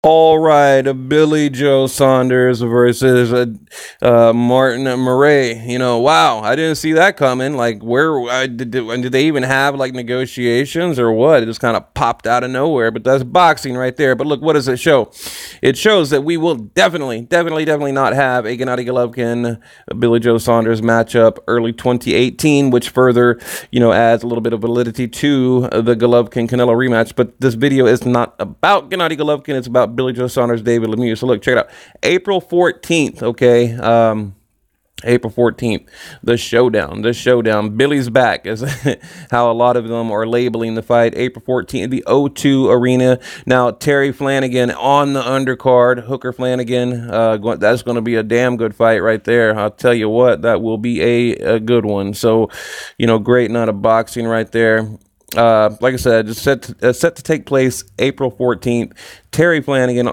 All right, Billy Joe Saunders versus Martin Murray. Wow, I didn't see that coming. Like, did they even have like negotiations or what? It just kind of popped out of nowhere. But that's boxing right there. But look, what does it show? It shows that we will definitely not have a Gennady Golovkin Billy Joe Saunders matchup early 2018, which further adds a little bit of validity to the Golovkin Canelo rematch. But this video is not about Gennady Golovkin. It's about Billy Joe Saunders, David Lemieux. So look, check it out. April 14th, okay? April 14th, the showdown. Billy's back is how a lot of them are labeling the fight. April 14th, the O2 Arena. Now, Terry Flanagan on the undercard. Hooker Flanagan. That's going to be a damn good fight right there. I'll tell you what, that will be a good one. So, great night of boxing right there. Like I said, just set to take place April 14th. Terry Flanagan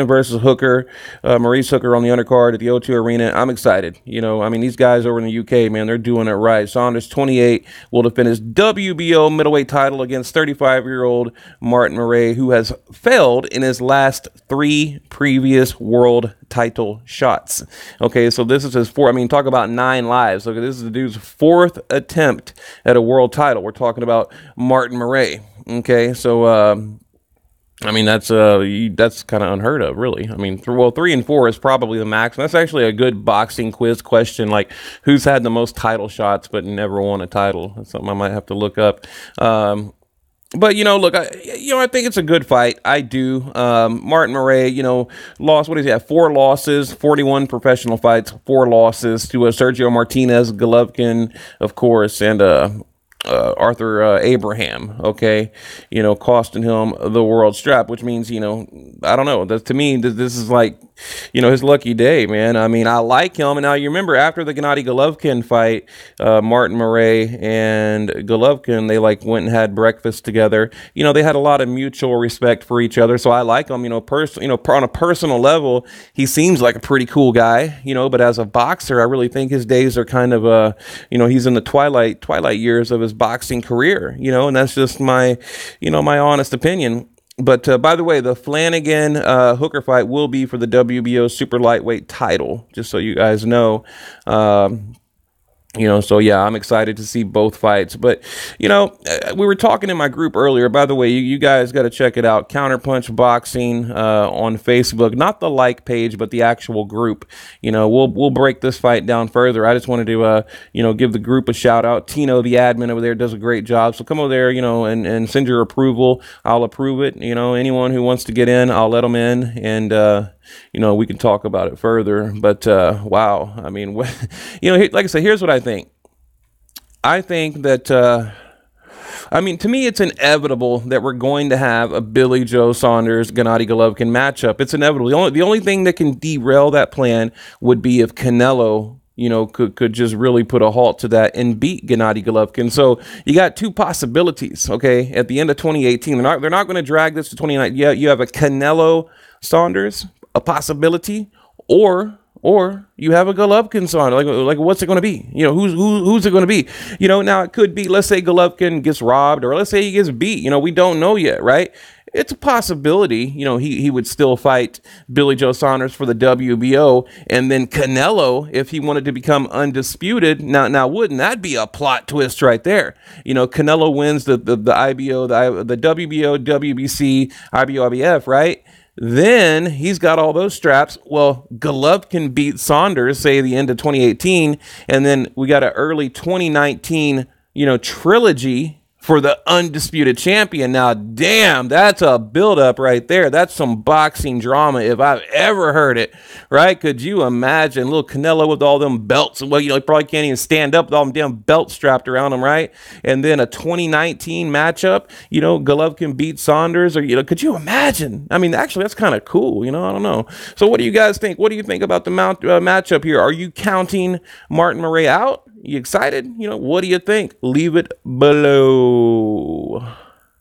versus Hooker, Maurice Hooker on the undercard at the O2 Arena. I'm excited. I mean, these guys over in the UK, man, they're doing it right. Saunders, 28, will defend his WBO middleweight title against 35-year-old Martin Murray, who has failed in his last 3 previous world title shots. Okay, so this is his fourth. I mean, talk about 9 lives. Okay, this is the dude's 4th attempt at a world title. We're talking about Martin Murray. Okay, so I mean, that's kind of unheard of, really. I mean, 3 and 4 is probably the max. And that's actually a good boxing quiz question, like who's had the most title shots but never won a title. That's something I might have to look up. But, look, I think it's a good fight. I do. Martin Murray, lost, what does he have? 4 losses, 41 professional fights, 4 losses to Sergio Martinez, Golovkin, of course, and Arthur Abraham, okay, costing him the world strap, which means, I don't know, to me, this is like, his lucky day, man. I mean, I like him. And now you remember after the Gennady Golovkin fight, Martin Murray and Golovkin, they like went and had breakfast together. They had a lot of mutual respect for each other. So I like him, on a personal level, he seems like a pretty cool guy, but as a boxer, I really think his days are kind of, he's in the twilight years of his boxing career, and that's just my, my honest opinion. But by the way, the Flanagan Hooker fight will be for the WBO super lightweight title, just so you guys know. So yeah, I'm excited to see both fights. But, we were talking in my group earlier. By the way, you guys got to check it out. Counterpunch Boxing on Facebook. Not the like page, but the actual group. We'll break this fight down further. I just wanted to, give the group a shout out. Tino, the admin over there, does a great job. So come over there, and send your approval. I'll approve it. Anyone who wants to get in, I'll let them in. And, we can talk about it further. But, wow. I mean, like I said, here's what I think. I think that, to me, it's inevitable that we're going to have a Billy Joe Saunders, Gennady Golovkin matchup. It's inevitable. The only thing that can derail that plan would be if Canelo, could just really put a halt to that and beat Gennady Golovkin. So you got 2 possibilities, okay? At the end of 2018, they're not going to drag this to 2019. Yeah, you have a Canelo Saunders, a possibility, or you have a Golovkin Saunders. Like what's it going to be? Who's it going to be? Now it could be, let's say Golovkin gets robbed, or let's say he gets beat. We don't know yet, right? It's a possibility, he would still fight Billy Joe Saunders for the WBO, and then Canelo, if he wanted to become undisputed, now wouldn't that be a plot twist right there? Canelo wins the IBO, the WBO, WBC, IBO, IBF, right? Then he's got all those straps. Well, Golovkin beat Saunders, say the end of 2018, and then we got an early 2019, trilogy for the undisputed champion. Now, damn, that's a buildup right there. That's some boxing drama if I've ever heard it, right? Could you imagine little Canelo with all them belts? Well, he probably can't even stand up with all them damn belts strapped around him, right? And then a 2019 matchup, Golovkin beats Saunders, or, could you imagine? I mean, actually, that's kind of cool, I don't know. So what do you guys think? What do you think about the matchup here? Are you counting Martin Murray out? You excited? What do you think? Leave it below.